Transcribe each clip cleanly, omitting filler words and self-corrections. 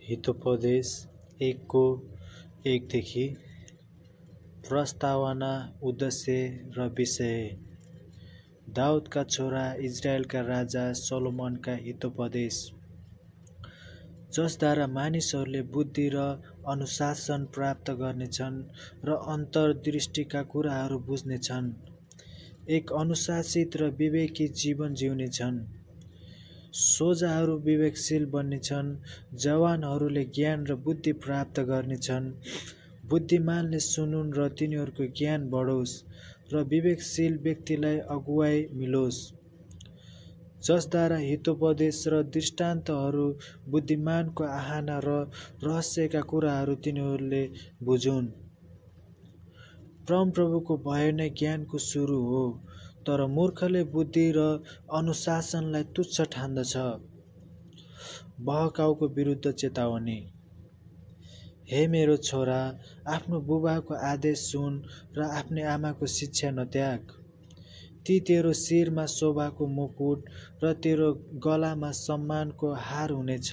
हितोपदेश 1:1 प्रस्तावना, उद्देश्य र विषय। दाउदका छोरा इजरायलका राजा सोलोमनका हितोपदेश, जसद्वारा मानिसहरूले बुद्धि र अनुशासन प्राप्त गर्नेछन् र अन्तर्दृष्टिका कुराहरू बुझ्नेछन्, एक अनुशासित र विवेकी जीवन जिउनेछन्। सोझाहरू विवेकशील बन्नेछन्, जवानहरूले ज्ञान र बुद्धि प्राप्त गर्नेछन्। बुद्धिमानले सुनुन् र तिनीहरूको ज्ञान बढोस् र विवेकशील व्यक्तिलाई अगुवाई मिलोस्। जसद्वारा हितोपदेश र दृष्टान्तहरू बुद्धिमानको आहाना र रहस्यका कुराहरू तिनीहरूले बुझुन्। परमप्रभुको भय नै ज्ञानको सुरु हो, तर मूर्खले बुद्धि र अनुशासनलाई तुच्छ ठान्दछ। बहकाउको विरुद्ध चेतावनी। हे मेरो छोरा, आफ्नो बुबाको आदेश सुन र आफ्नो आमाको शिक्षा नत्याग। ती तेरो शिरमा शोभाको मुकुट र तेरो गलामा सम्मानको हार हुनेछ।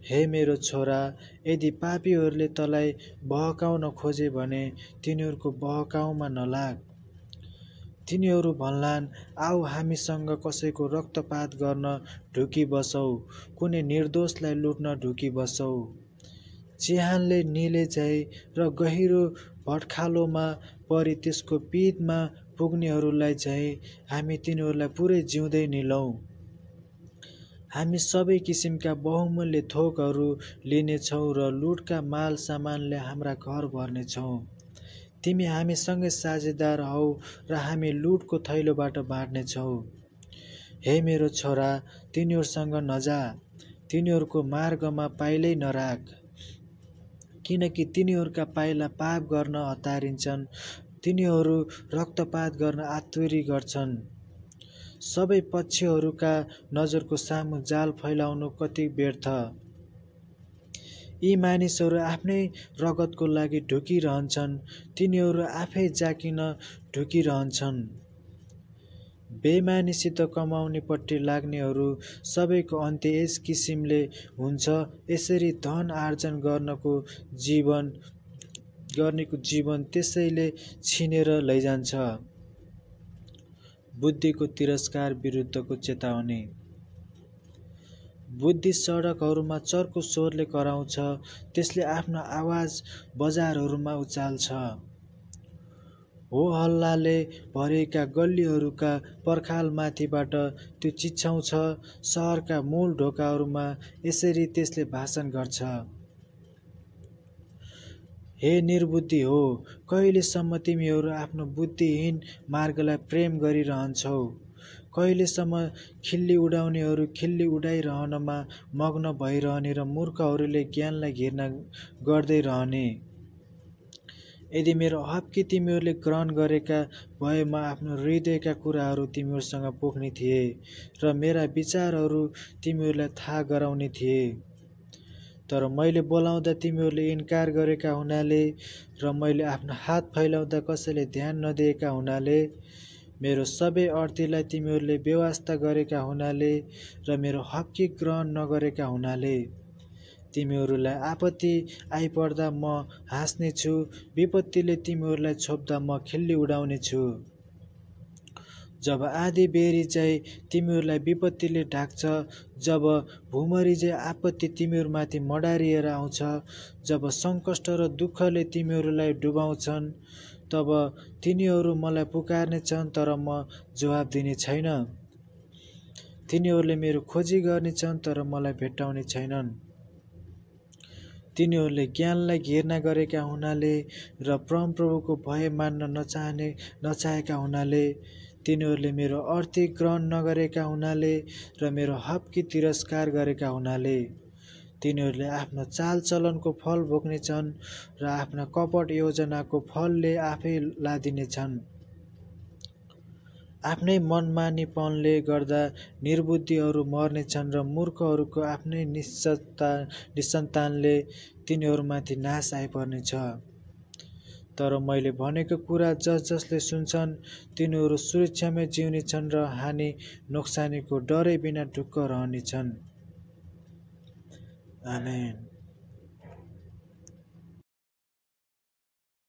हे मेरो छोरा, यदि पापीहरूले तँलाई बहकाउन खोजे भने तिनीहरूको बहकाउमा नलाग। तिनीहरू भन्लान्, आऊ हामीसँग कसैको रक्तपात गर्न ढुकी बसौँ, कुनै निर्दोषलाई लुट्न ढुकी बसौँ। चिहानले निले झैँ र गहिरो भट्खालोमा परी त्यसको पिँधमा पुग्नेहरूलाई झैँ हामी तिनीहरूलाई पुरै जिउँदै निलौँ। हामी सबै किसिमका बहुमूल्य थोकहरू लिनेछौँ र लुटका माल सामानले हाम्रा घर भर्नेछौँ। तिमी हामीसँगै साझेदार हौ र हामी लुटको थैलोबाट बाँड्नेछौँ। हे मेरो छोरा, तिनीहरूसँग नजा, तिनीहरूको मार्गमा पाइलै नराख, किनकि तिनीहरूका पाइला पाप गर्न हतारिन्छन्, तिनीहरू रक्तपात गर्न आतुरी गर्छन्। सबै पक्षहरूका नजरको सामु जाल फैलाउनु कति व्यर्थ। यी मानिसहरू आफ्नै रगतको लागि ढुकिरहन्छन्, तिनीहरू आफै जाकिन ढुकिरहन्छन्। बेइमानीसित कमाउनेपट्टि लाग्नेहरू सबैको अन्त्य यस किसिमले हुन्छ। यसरी धन आर्जन गर्नेको जीवन त्यसैले छिनेर लैजान्छ। बुद्धिको तिरस्कार विरुद्धको चेतावनी। बुद्धि सडकहरूमा चर्को स्वरले कराउँछ, त्यसले आफ्नो आवाज बजारहरूमा उचाल्छ। हो हल्लाले भरिएका गल्लीहरूका पर्खालमाथिबाट त्यो चिच्याउँछ, सहरका मूल ढोकाहरूमा यसरी त्यसले भाषण गर्छ। हे निर्बुद्धि हो, कहिलेसम्म तिमीहरू आफ्नो बुद्धिहीन मार्गलाई प्रेम गरिरहन्छौ? कहिलेसम्म खिल्ली उडाउनेहरू खिल्ली उडाइरहनमा मग्न भइरहने र मूर्खहरूले ज्ञानलाई घृणा गर्दै रहने? यदि मेरो हप्की तिमीहरूले ग्रहण गरेका भए म आफ्नो हृदयका कुराहरू तिमीहरूसँग पोख्ने थिएँ र मेरा विचारहरू तिमीहरूलाई थाहा गराउने थिएँ। तर मैले बोलाउँदा तिमीहरूले इन्कार गरेका हुनाले र मैले आफ्नो हात फैलाउँदा कसैले ध्यान नदिएका हुनाले, मेरो सबै अर्थीलाई तिमीहरूले बेवास्ता गरेका हुनाले र मेरो हप्की ग्रहण नगरेका हुनाले, तिमीहरूलाई आपत्ति आइपर्दा म हाँस्नेछु, विपत्तिले तिमीहरूलाई छोप्दा म खिल्ली उडाउनेछु। जब आधी बेरी चाहिँ तिमीहरूलाई विपत्तिले ढाक्छ, जब भुमरी चाहिँ आपत्ति तिमीहरूमाथि मडारिएर आउँछ, जब सङ्कट र दुःखले तिमीहरूलाई डुबाउँछन्, तब तिनीहरू मलाई पुकार्नेछन् तर म जवाब दिने छैन। तिनीहरूले मेरो खोजी गर्नेछन् तर मलाई भेट्टाउने छैनन्। तिनीहरूले ज्ञानलाई घृणा गरेका हुनाले र परमप्रभुको भय मान्न नचाहेका हुनाले, तिनीहरूले मेरो अर्थी ग्रहण नगरेका हुनाले र मेरो हप्की तिरस्कार गरेका हुनाले, तिनीहरूले आफ्नो चालचलनको फल भोग्नेछन् र आफ्ना कपट योजनाको फलले आफै लादिनेछन्। आफ्नै मनमानीपनले गर्दा निर्बुद्धिहरू मर्नेछन् र मूर्खहरूको आफ्नै निसन्तानले तिनीहरूमाथि नाश आइपर्नेछ। तर मैले भनेको कुरा जसले सुन्छन्, तिनीहरू सुरक्षामै जिउनेछन् र हानि नोक्सानीको डरै बिना ढुक्क रहनेछन्। आमेन।